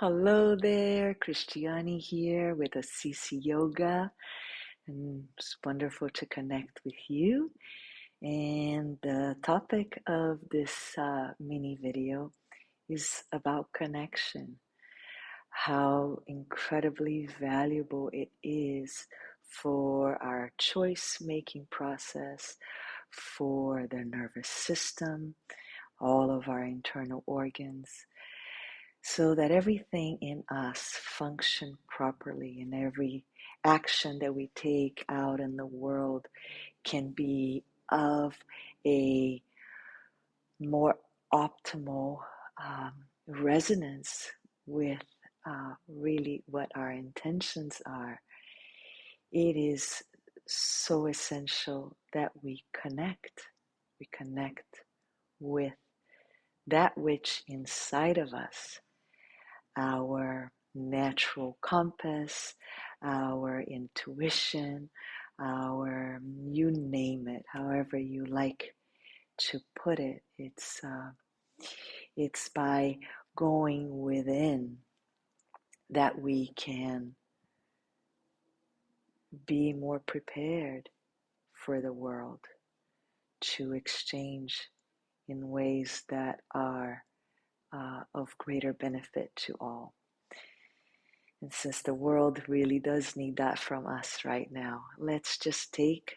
Hello there, Christiani here with Assisi Yoga, and it's wonderful to connect with you. And the topic of this mini video is about connection, how incredibly valuable it is for our choice-making process, for the nervous system, all of our internal organs, so that everything in us function properly and every action that we take out in the world can be of a more optimal resonance with really what our intentions are. It is so essential that we connect. We connect with that which inside of us, our natural compass, our intuition, you name it, however you like to put it. It's by going within that we can be more prepared for the world to exchange in ways that are of greater benefit to all. And since the world really does need that from us right now, let's just take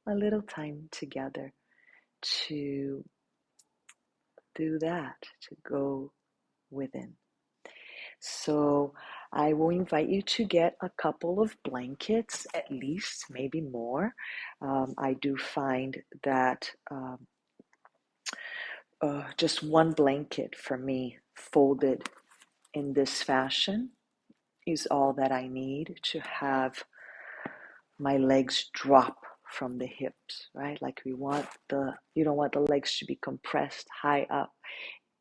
a little time together to do that, to go within. So I will invite you to get a couple of blankets, at least, maybe more. I do find that just one blanket for me, folded in this fashion, is all that I need to have my legs drop from the hips, right? Like you don't want the legs to be compressed high up,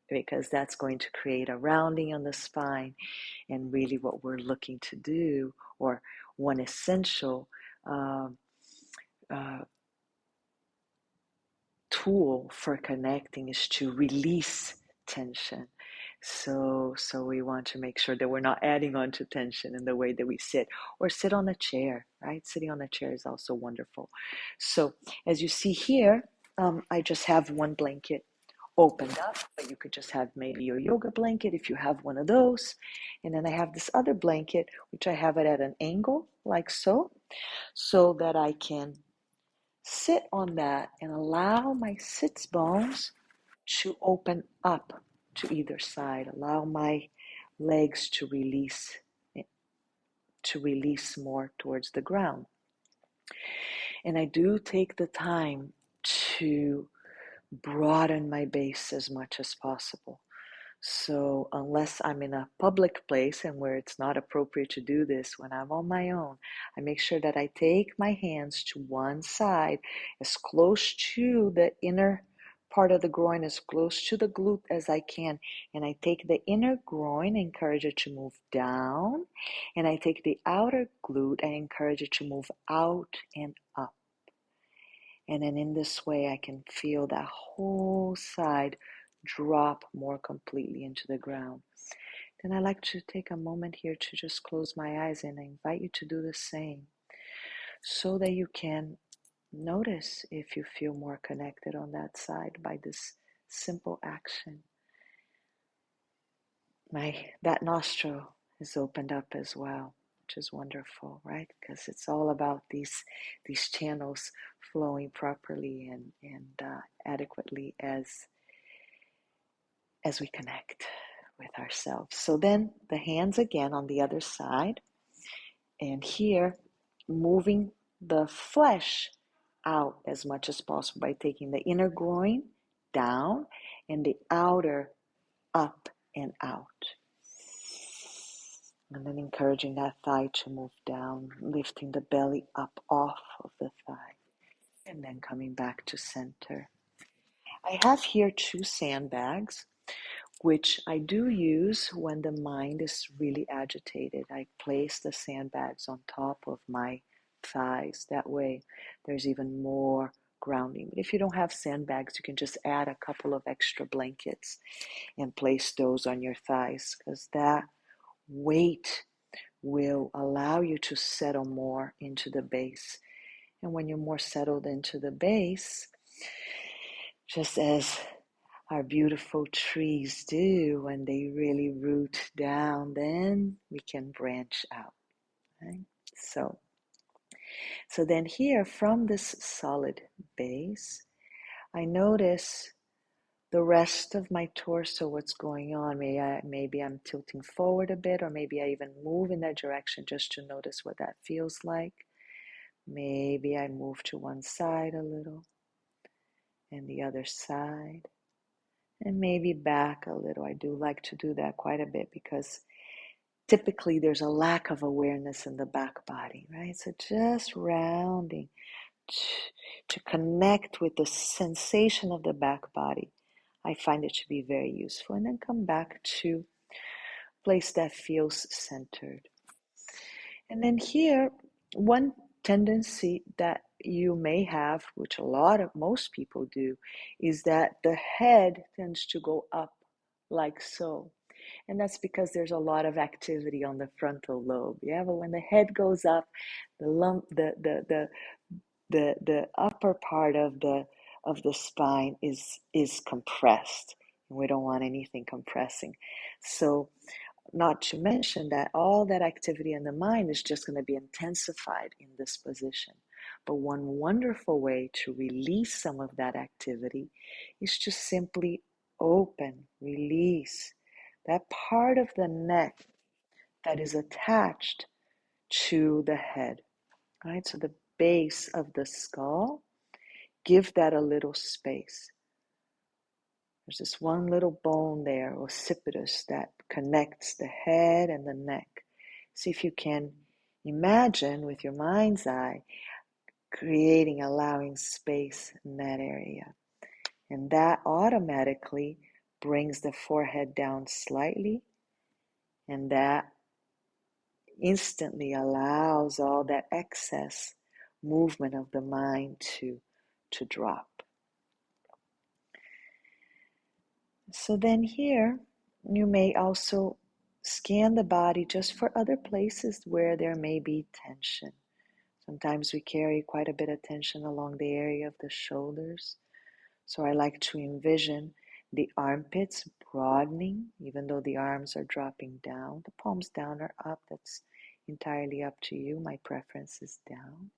because that's going to create a rounding on the spine. And really what we're looking to do, or one essential uh, tool for connecting, is to release tension. So we want to make sure that we're not adding on to tension in the way that we sit or sit on a chair, right? Sitting on a chair is also wonderful. So as you see here, I just have one blanket opened up, but you could just have maybe your yoga blanket if you have one of those. And then I have this other blanket, which I have it at an angle like so that I can sit on that and allow my sits bones to open up to either side. Allow my legs to release more towards the ground. And I do take the time to broaden my base as much as possible. So unless I'm in a public place and where it's not appropriate to do this, when I'm on my own, I make sure that I take my hands to one side, as close to the inner part of the groin, as close to the glute as I can. And I take the inner groin, encourage it to move down. And I take the outer glute, I encourage it to move out and up. And then in this way, I can feel that whole side drop more completely into the ground. Then I like to take a moment here to just close my eyes, and I invite you to do the same, so that you can notice if you feel more connected on that side by this simple action. That nostril is opened up as well, which is wonderful, right? Because it's all about these channels flowing properly and adequately as we connect with ourselves. So then the hands again on the other side, and here moving the flesh out as much as possible by taking the inner groin down and the outer up and out. And then encouraging that thigh to move down, lifting the belly up off of the thigh, and then coming back to center. I have here 2 sandbags, which I do use when the mind is really agitated. I place the sandbags on top of my thighs. That way there's even more grounding. But if you don't have sandbags, you can just add a couple of extra blankets and place those on your thighs, because that weight will allow you to settle more into the base. And when you're more settled into the base, just as our beautiful trees do when they really root down, then we can branch out. Right? So then here from this solid base, I notice the rest of my torso, what's going on. Maybe I'm tilting forward a bit, or maybe I even move in that direction just to notice what that feels like. Maybe I move to one side a little and the other side, and maybe back a little. I do like to do that quite a bit because typically there's a lack of awareness in the back body, right? So just rounding to connect with the sensation of the back body, I find it to be very useful. And then come back to a place that feels centered. And then here, one tendency that you may have, which most people do, is that the head tends to go up like so. And that's because there's a lot of activity on the frontal lobe. Yeah, but when the head goes up, the upper part of the spine is compressed, and we don't want anything compressing. So, not to mention that all that activity in the mind is just going to be intensified in this position. But one wonderful way to release some of that activity is to simply open, release that part of the neck that is attached to the head, right? So the base of the skull, give that a little space. There's this one little bone there, occipitus, that connects the head and the neck. See if you can imagine with your mind's eye creating, allowing space in that area. And that automatically brings the forehead down slightly, and that instantly allows all that excess movement of the mind to drop. So then here, you may also scan the body just for other places where there may be tension. Sometimes we carry quite a bit of tension along the area of the shoulders. So I like to envision the armpits broadening, even though the arms are dropping down. The palms down or up, that's entirely up to you. My preference is down.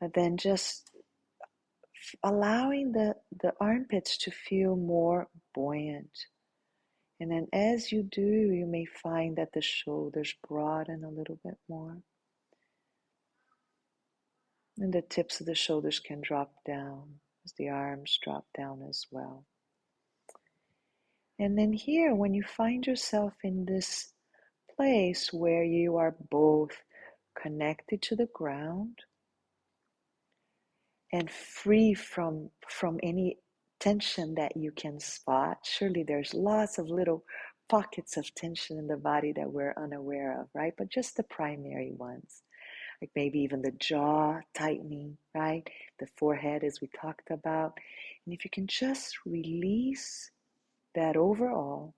But then just allowing the armpits to feel more buoyant. And then as you do, you may find that the shoulders broaden a little bit more. And the tips of the shoulders can drop down as the arms drop down as well. And then here, when you find yourself in this place where you are both connected to the ground and free from any tension that you can spot. Surely there's lots of little pockets of tension in the body that we're unaware of, right? But just the primary ones, like maybe even the jaw tightening, right? The forehead, as we talked about. And if you can just release that overall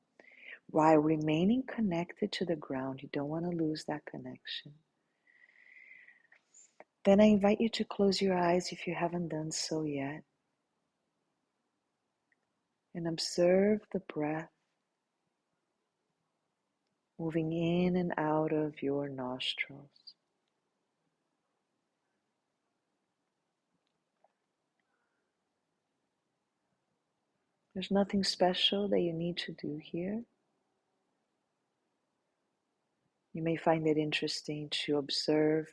while remaining connected to the ground, you don't want to lose that connection. Then I invite you to close your eyes if you haven't done so yet, and observe the breath moving in and out of your nostrils. There's nothing special that you need to do here. You may find it interesting to observe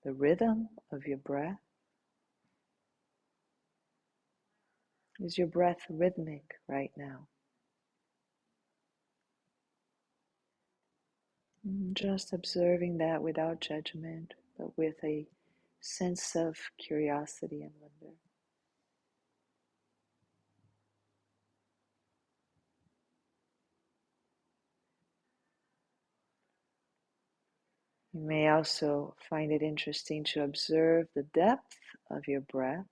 the rhythm of your breath. Is your breath rhythmic right now? Just observing that without judgment, but with a sense of curiosity and wonder. You may also find it interesting to observe the depth of your breath.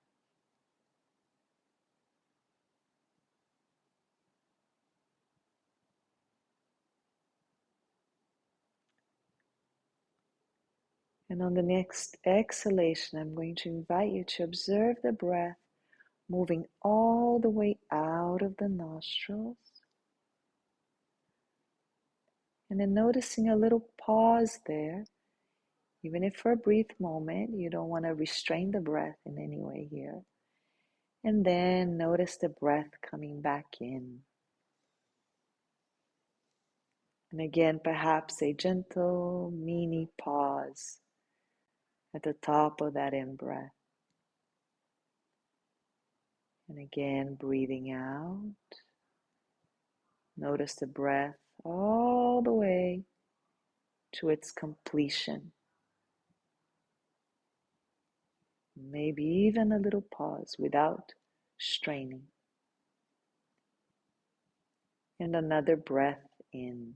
And on the next exhalation, I'm going to invite you to observe the breath moving all the way out of the nostrils. And then noticing a little pause there, even if for a brief moment, you don't want to restrain the breath in any way here. And then notice the breath coming back in. And again, perhaps a gentle mini pause at the top of that in-breath. And again, breathing out. Notice the breath all the way to its completion. Maybe even a little pause without straining. And another breath in.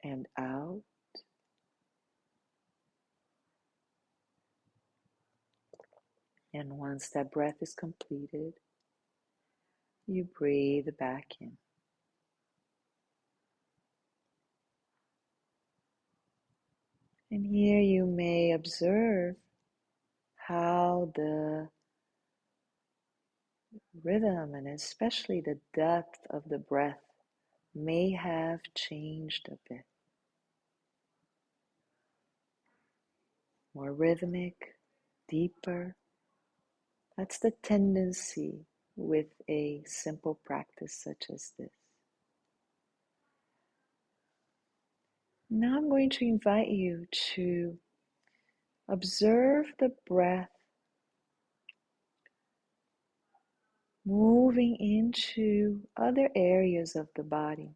And out. And once that breath is completed, you breathe back in. And here you may observe how the rhythm and especially the depth of the breath may have changed a bit. More rhythmic, deeper. That's the tendency with a simple practice such as this. Now I'm going to invite you to observe the breath moving into other areas of the body,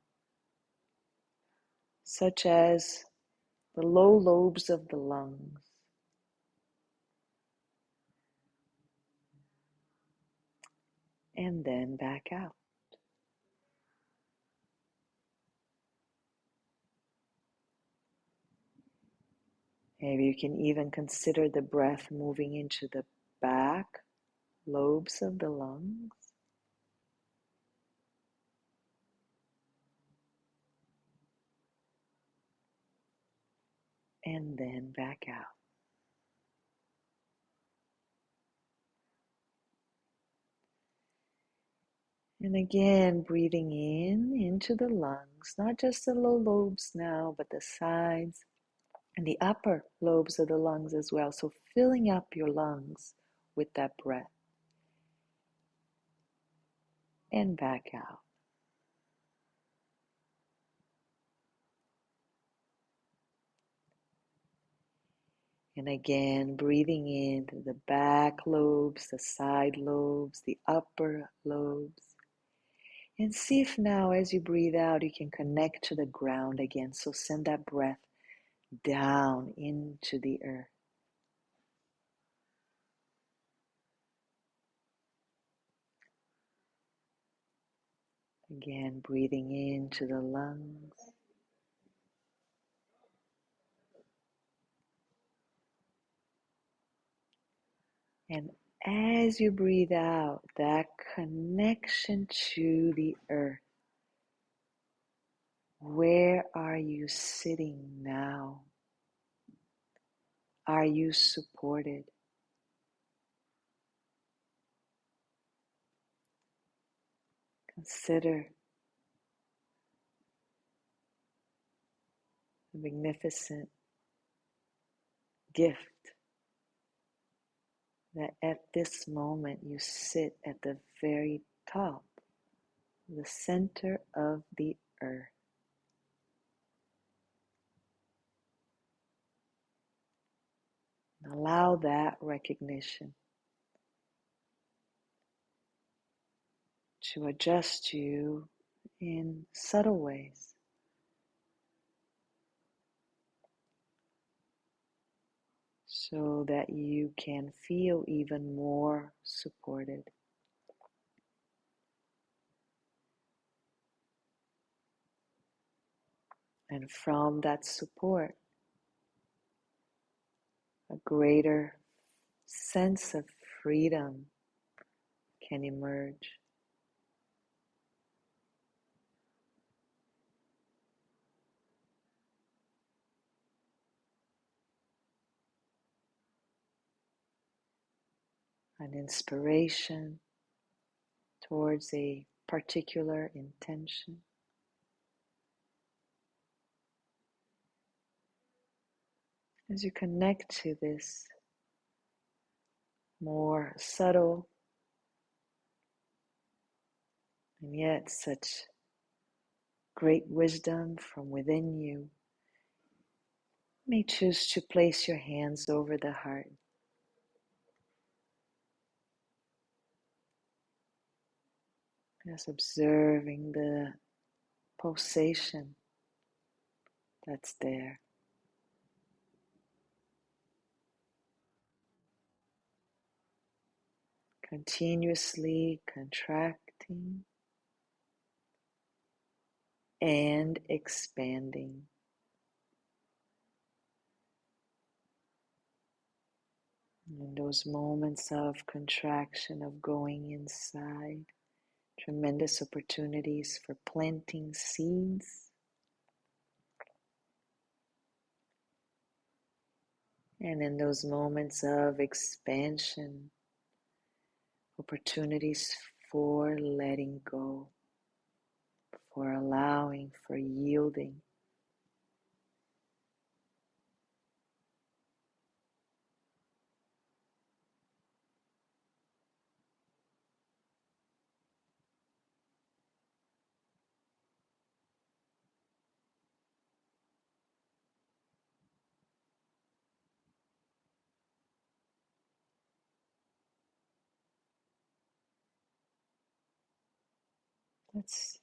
such as the low lobes of the lungs, and then back out. Maybe you can even consider the breath moving into the back lobes of the lungs, and then back out. And again, breathing in into the lungs, not just the low lobes now, but the sides and the upper lobes of the lungs as well. So filling up your lungs with that breath. And back out. And again, breathing in through the back lobes, the side lobes, the upper lobes. And see if now as you breathe out, you can connect to the ground again. So send that breath down into the earth. Again, breathing into the lungs. And as you breathe out, that connection to the earth. Where are you sitting now? Are you supported? Consider the magnificent gift that at this moment you sit at the very top, the center of the earth. And allow that recognition to adjust you in subtle ways. So that you can feel even more supported. And from that support, a greater sense of freedom can emerge. An inspiration towards a particular intention. As you connect to this more subtle and yet such great wisdom from within you, may choose to place your hands over the heart. Just observing the pulsation that's there. Continuously contracting and expanding. In those moments of contraction, of going inside, tremendous opportunities for planting seeds. And in those moments of expansion, opportunities for letting go, for allowing, for yielding. Let's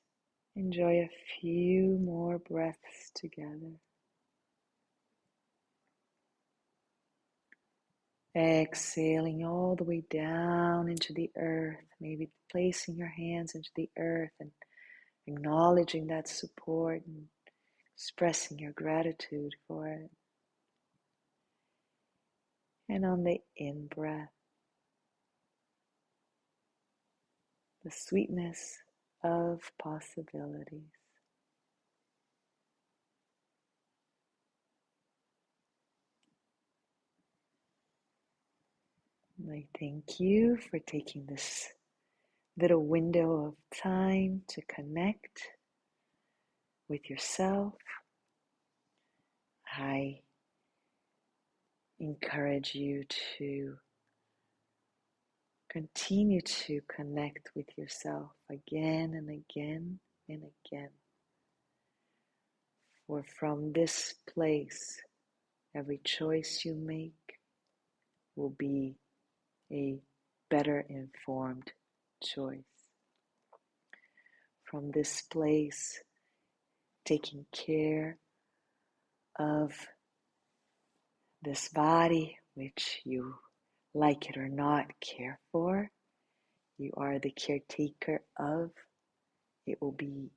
enjoy a few more breaths together. Exhaling all the way down into the earth, maybe placing your hands into the earth and acknowledging that support and expressing your gratitude for it. And on the in-breath, the sweetness of possibilities. And I thank you for taking this little window of time to connect with yourself. I encourage you to continue to connect with yourself again and again and again. For from this place, every choice you make will be a better informed choice. From this place, taking care of this body, which you, like it or not, care for, you are the caretaker of, it will be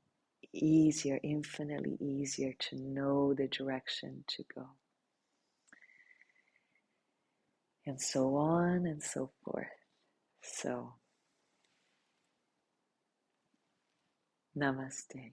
easier, infinitely easier to know the direction to go. And so on and so forth. So, namaste.